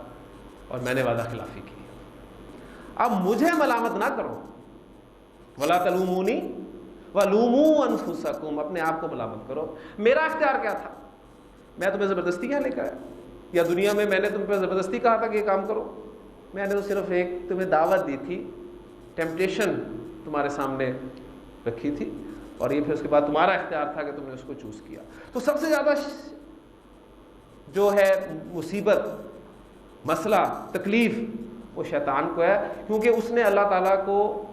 اور میں نے وعدہ خلافی کی. اب مجھے ملامت نہ کرو. ولا تلومونی ولوموا انفسکم، اپنے آپ کو ملامت کرو. میرا اختیار کیا تھا؟ میں تمہیں زبردستی کیا لے کر آیا؟ یا دنیا میں نے تم پہ زبردستی کہا تھا کہ یہ کام کرو؟ میں نے تو صرف ایک تمہیں دعوت دی تھی، ٹیمپٹیشن تمہارے سامنے رکھی تھی اور یہ پھر اس کے بعد تمہارا اختیار تھا کہ تم نے اس کو چوز کیا. تو سب سے زیادہ جو ہے مصیبت، مسئلہ، تکلیف وہ شیطان کو ہے کیونکہ اس نے اللہ تعالیٰ کو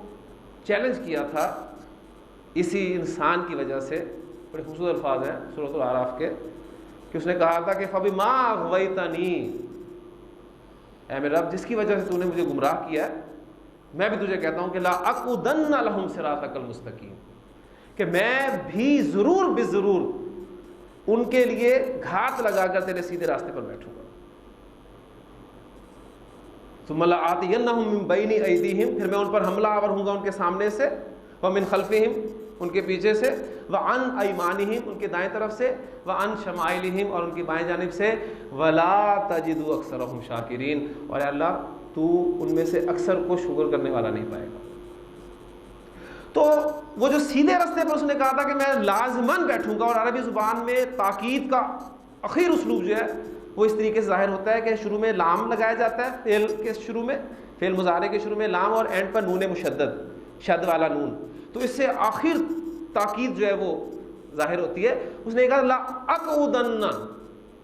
چیلنج کیا تھا اسی انسان کی وجہ سے. بڑے خوبصورت الفاظ ہیں سورۃ الاعراف کے کہ اس نے کہا تھا کہ فبما اغویتنی، اے میرے رب جس کی وجہ سے تو نے مجھے گمراہ کیا ہے میں بھی تجھے کہتا ہوں کہ لا اقعدن لہم صراطک المستقیم، کہ میں بھی ضرور بضرور ان کے لیے گھات لگا کر تیرے سیدھے راستے پر بیٹھوں گا. ثم لآتینہم من بین ایدیہم، پھر میں ان پر حملہ آور ہوں گا ان کے سامنے سے، ومن خلفہم ان کے پیچھے سے، وعن ایمانہم ان کے دائیں طرف سے، وعن شمائلہم اور ان کی بائیں جانب سے، ولا تجد اکثرہم شاکرین، اور اے اللہ تو ان میں سے اکثر کو شکر کرنے والا نہیں پائے گا. تو وہ جو سیدھے راستے پر اس نے کہا تھا کہ میں لازماً بیٹھوں گا، اور عربی زبان میں تاکید کا اخیر اسلوب جو ہے وہ اس طریقے سے ظاہر ہوتا ہے کہ شروع میں لام لگایا جاتا ہے، فعل کے شروع میں، فعل مضارع کے شروع میں لام اور اینڈ پر نون مشدد، شد والا نون، تو اس سے آخر تاکید جو ہے وہ ظاہر ہوتی ہے. اس نے کہا لا اقعدن،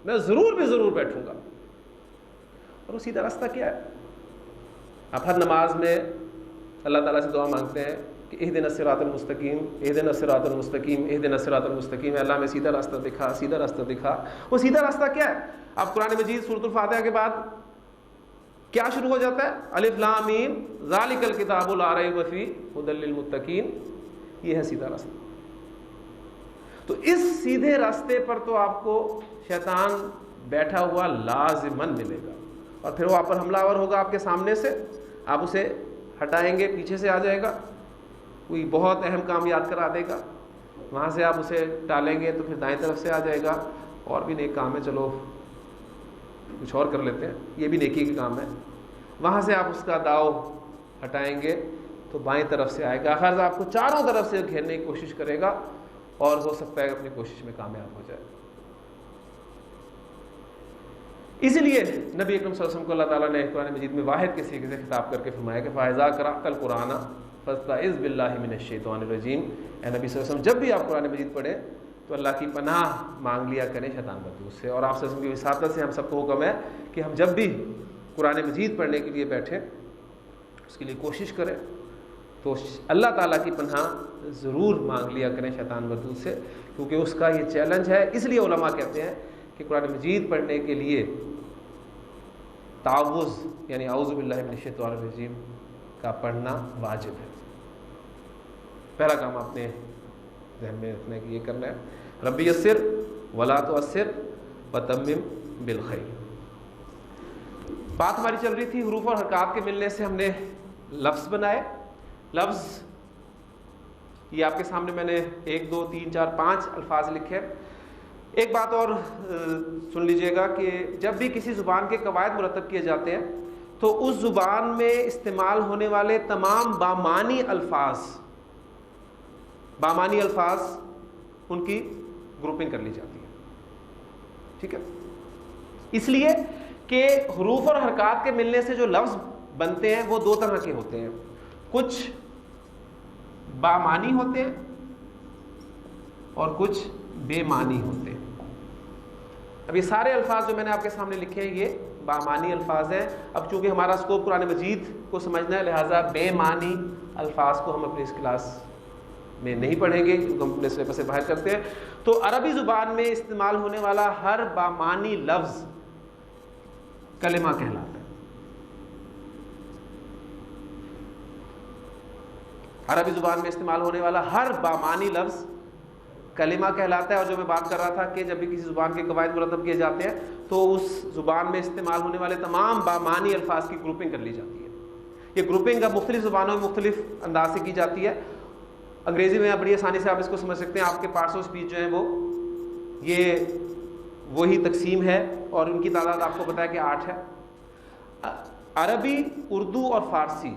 میں ضرور بھی ضرور بیٹھوں گا. اور وہ سیدھا راستہ کیا ہے؟ آپ ہر نماز میں اللہ تعالیٰ سے دعا مانگتے ہیں کہ اہدنا الصراط المستقیم، اہدنا الصراط المستقیم، اہدنا الصراط المستقیم، اللہ میں سیدھا راستہ دکھا، سیدھا راستہ دکھا. وہ سیدھا راستہ کیا ہے؟ اب قرآن مجید سورۃ الفاتحہ کے بعد کیا شروع ہو جاتا ہے؟ الف لام میم ذالک الکتاب لا ریب فیہ ھدی للمتقین. یہ ہے سیدھا راستہ. تو اس سیدھے راستے پر تو آپ کو شیطان بیٹھا ہوا لازماً ملے گا اور پھر وہ آپ پر حملہ آور ہوگا آپ کے سامنے سے، آپ اسے ہٹائیں گے، پیچھے سے آ جائے گا، کوئی بہت اہم کام یاد کرا دے گا وہاں سے آپ اسے ٹالیں گے تو پھر دائیں طرف سے آ جائے گا، اور بھی نیک کام ہے، چلو کچھ اور کر لیتے ہیں، یہ بھی نیکی کا کام ہے، وہاں سے آپ اس کا داؤ ہٹائیں گے تو بائیں طرف سے آئے گا، آخر آپ کو چاروں طرف سے گھیرنے کی کوشش کرے گا اور ہو سکتا ہے کہ اپنی کوشش میں کامیاب ہو جائے۔ اسی لیے نبی اکرم صلی اللہ علیہ وسلم کو اللہ تعالیٰ نے قرآن مجید میں واحد کے سیغے سے خطاب کر کے فرمایا کہ فَإِذَا قَرَأْتَ الْقُرْآنَ فَاسْتَعِذْ بِاللَّهِ مِنَ الشَّيْطَانِ الرَّجِيمِ، اے نبی صلی اللہ علیہ وسلم جب بھی آپ قرآن مجید پڑھیں تو اللہ کی پناہ مانگ لیا کریں شیطان بدوس سے، اور آپ صلی اللہ علیہ وسلم کی وصاطت سے ہم سب کو حکم ہے کہ ہم جب بھی قرآن مجید پڑھنے کے لیے بیٹھیں اس کے لیے کوشش کریں تو اللہ تعالیٰ کی پناہ ضرور مانگ لیا کریں شیطان بدوس سے، کیونکہ اس کا یہ چیلنج ہے۔ اس لیے علماء کہتے ہیں کہ قرآن مجید پڑھنے کے لیے تعوذ یعنی اعوذ باللہ من الشیطان الرجیم کا پڑھنا واجب ہے۔ پہلا کام آپ نے ذہن میں رکھنا ہے کہ یہ کرنا ہے، ربی یسر ولا تعسر وتمم بالخیر۔ بات ہماری چل رہی تھی حروف اور حرکات کے ملنے سے ہم نے لفظ بنائے۔ لفظ یہ آپ کے سامنے میں نے 1 2 3 4 5 الفاظ لکھے۔ ایک بات اور سن لیجئے گا کہ جب بھی کسی زبان کے قواعد مرتب کیے جاتے ہیں تو اس زبان میں استعمال ہونے والے تمام بامانی الفاظ ان کی گروپنگ کر لی جاتی ہے، ٹھیک ہے؟ اس لیے کہ حروف اور حرکات کے ملنے سے جو لفظ بنتے ہیں وہ 2 طرح کے ہوتے ہیں، کچھ بامانی ہوتے ہیں اور کچھ بے معنی ہوتے ہیں۔ اب یہ سارے الفاظ جو میں نے آپ کے سامنے لکھے ہیں یہ بامانی الفاظ ہیں۔ اب چونکہ ہمارا اسکوپ قرآن مجید کو سمجھنا ہے لہٰذا بے معنی الفاظ کو ہم اپنی اس کلاس میں نہیں پڑھیں گے کیونکہ ہم اپنے سلیبس سے باہر کرتے ہیں۔ تو عربی زبان میں استعمال ہونے والا ہر بامانی لفظ کلمہ کہلاتا ہے۔ عربی زبان میں استعمال ہونے والا ہر بامانی لفظ کلمہ کہلاتا ہے، اور جو میں بات کر رہا تھا کہ جب بھی کسی زبان کے قواعد مرتب کیے جاتے ہیں تو اس زبان میں استعمال ہونے والے تمام بامانی الفاظ کی گروپنگ کر لی جاتی ہے۔ یہ گروپنگ اب مختلف زبانوں میں مختلف انداز سے کی جاتی ہے۔ انگریزی میں بڑی آسانی سے آپ اس کو سمجھ سکتے ہیں، آپ کے پارٹس آف اسپیچ جو ہیں وہ یہ وہی تقسیم ہے اور ان کی تعداد آپ کو پتہ ہے کہ 8 ہے۔ عربی، اردو اور فارسی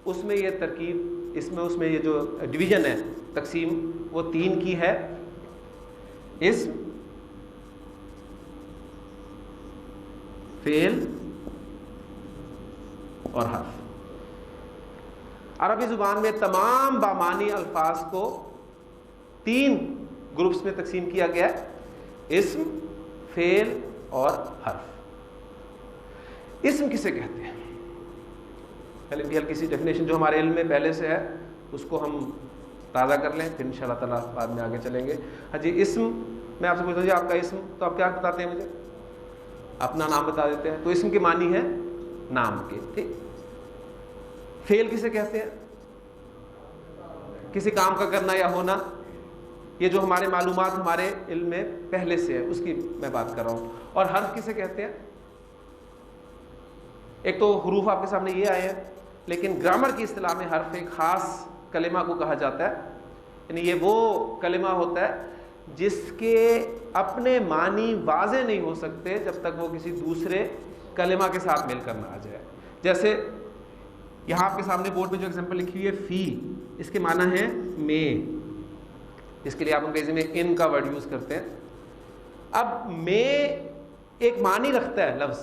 اس میں یہ ترکیب اس میں یہ جو ڈویژن ہے تقسیم وہ 3 کی ہے، اسم، فعل اور حرف۔ عربی زبان میں تمام بامانی الفاظ کو 3 گروپس میں تقسیم کیا گیا ہے، اسم، فعل اور حرف۔ اسم کسے کہتے ہیں؟ پہلے بھی ہلکی سی ڈیفینیشن جو ہمارے علم میں پہلے سے ہے اس کو ہم تازہ کر لیں، پھر انشاءاللہ تعالیٰ بعد میں آگے چلیں گے۔ ہاں جی، اسم میں آپ سے پوچھتا ہوں جی آپ کا اسم، تو آپ کیا بتاتے ہیں؟ مجھے اپنا نام بتا دیتے ہیں، تو اسم کے معنی ہے نام کے، ٹھیک۔ فعل کسے کہتے ہیں؟ کسی کام کا کرنا یا ہونا، یہ جو ہمارے معلومات ہمارے علم میں پہلے سے ہے اس کی میں بات کر رہا ہوں۔ اور حرف کسے کہتے ہیں؟ ایک تو حروف آپ کے سامنے یہ آئے ہیں، لیکن گرامر کی اصطلاح میں حرف ایک خاص کلمہ کو کہا جاتا ہے، یعنی یہ وہ کلمہ ہوتا ہے جس کے اپنے معنی واضح نہیں ہو سکتے جب تک وہ کسی دوسرے کلمہ کے ساتھ مل کر نہ آ جائے۔ جیسے یہاں آپ کے سامنے بورڈ میں جو ایگزامپل لکھی ہوئی ہے فی، اس کے معنی ہے میں، اس کے لیے آپ انگریزی میں ان کا ورڈ یوز کرتے ہیں۔ اب میں ایک معنی رکھتا ہے لفظ،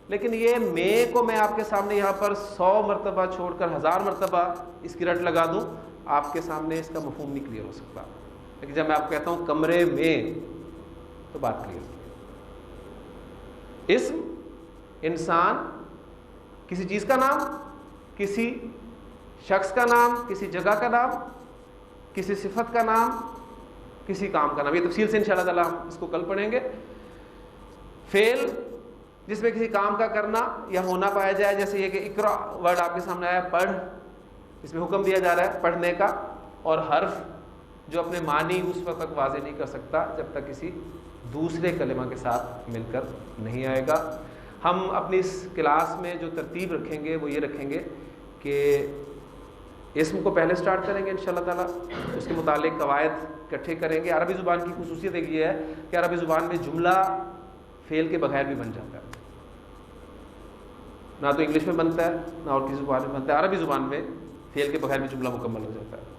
لیکن یہ میں کو میں آپ کے سامنے یہاں پر 100 مرتبہ چھوڑ کر 1000 مرتبہ اس کی رٹ لگا دوں، آپ کے سامنے اس کا مفہوم نہیں کلیئر ہو سکتا، لیکن جب میں آپ کو کہتا ہوں کمرے میں تو بات کلیئر ہوتی ہے۔ اسم انسان، کسی چیز کا نام، کسی شخص کا نام، کسی جگہ کا نام، کسی صفت کا نام، کسی کام کا نام، یہ تفصیل سے انشاءاللہ تعالیٰ ہم اس کو کل پڑھیں گے۔ فعل جس میں کسی کام کا کرنا یا ہونا پایا جائے، جیسے یہ کہ اقرا ورڈ آپ کے سامنے آیا پڑھ، اس میں حکم دیا جا رہا ہے پڑھنے کا۔ اور حرف جو اپنے معنی اس وقت تک واضح نہیں کر سکتا جب تک کسی دوسرے کلمہ کے ساتھ مل کر نہیں آئے گا۔ ہم اپنی اس کلاس میں جو ترتیب رکھیں گے وہ یہ رکھیں گے کہ اسم کو پہلے سٹارٹ کریں گے انشاءاللہ تعالیٰ، اس کے متعلق قواعد اکٹھے کریں گے۔ عربی زبان کی خصوصیت ایک یہ ہے کہ عربی زبان میں جملہ فعل کے بغیر بھی بن جاتا ہے، نہ تو انگلش میں بنتا ہے نہ اور کسی زبان میں بنتا ہے، عربی زبان میں فعل کے بغیر بھی جملہ مکمل ہو جاتا ہے۔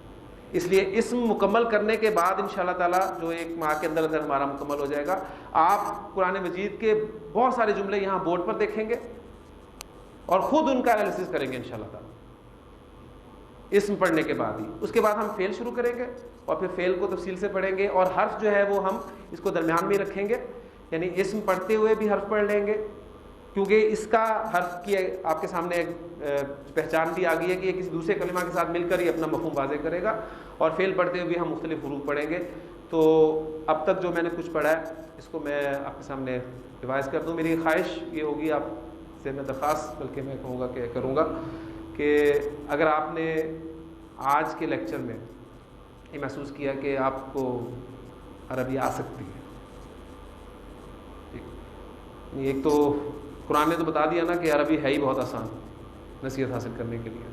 اس لیے اسم مکمل کرنے کے بعد انشاءاللہ تعالیٰ جو ایک ماہ کے اندر ہمارا مکمل ہو جائے گا، آپ قرآن مجید کے بہت سارے جملے یہاں بورڈ پر دیکھیں گے اور خود ان کا انالیسس کریں گے انشاءاللہ تعالیٰ اسم پڑھنے کے بعد ہی۔ اس کے بعد ہم فعل شروع کریں گے اور پھر فعل کو تفصیل سے پڑھیں گے، اور حرف جو ہے وہ ہم اس کو درمیان میں رکھیں گے، یعنی اسم پڑھتے ہوئے بھی حرف پڑھ لیں گے، کیونکہ اس کا حرف کی آپ کے سامنے ایک پہچان بھی آ گئی ہے کہ یہ کسی دوسرے کلمہ کے ساتھ مل کر ہی اپنا مفہوم واضح کرے گا، اور فعل پڑھتے ہوئے بھی ہم مختلف حروف پڑھیں گے۔ تو اب تک جو میں نے کچھ پڑھا ہے اس کو میں آپ کے سامنے ریوائز کر دوں۔ میری خواہش یہ ہوگی، آپ سے میں درخواست بلکہ میں کہوں گا کہ کروں گا، کہ اگر آپ نے آج کے لیکچر میں یہ محسوس کیا کہ آپ کو عربی آ سکتی ہے، ایک تو قرآن نے تو بتا دیا نا کہ عربی ہے ہی بہت آسان نصیحت حاصل کرنے کے لیے،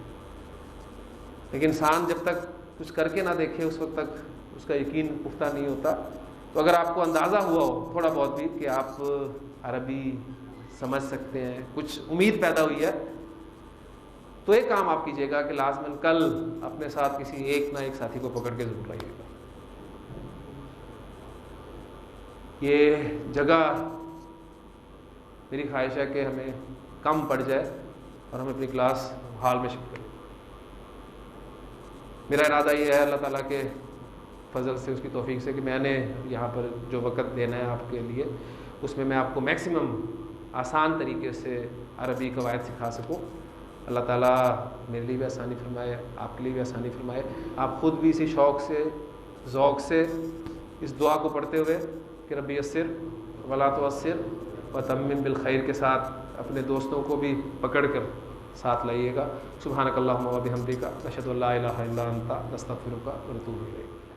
لیکن انسان جب تک کچھ کر کے نہ دیکھے اس وقت تک اس کا یقین پختہ نہیں ہوتا۔ تو اگر آپ کو اندازہ ہوا ہو تھوڑا بہت بھی کہ آپ عربی سمجھ سکتے ہیں، کچھ امید پیدا ہوئی ہے، تو ایک کام آپ کیجیے گا کہ لازماً کل اپنے ساتھ کسی ایک نہ ایک ساتھی کو پکڑ کے ضرور لائیے گا۔ یہ جگہ میری خواہش ہے کہ ہمیں کم پڑ جائے اور ہم اپنی کلاس ہال میں شفٹ کریں۔ میرا ارادہ یہ ہے اللہ تعالیٰ کے فضل سے، اس کی توفیق سے، کہ میں نے یہاں پر جو وقت دینا ہے آپ کے لیے اس میں آپ کو میکسیمم آسان طریقے سے عربی قواعد سکھا سکوں۔ اللہ تعالیٰ میرے لیے بھی آسانی فرمائے، آپ کے لیے بھی آسانی فرمائے۔ آپ خود بھی اسی شوق سے، ذوق سے اس دعا کو پڑھتے ہوئے کہ ربی یسر ولا تعسر وتمم بالخیر کے ساتھ اپنے دوستوں کو بھی پکڑ کر ساتھ لائیے گا۔ سبحانک اللہم و بحمدک، نشہد ان لا الہ الا انت، نستغفرک ونتوب الیک۔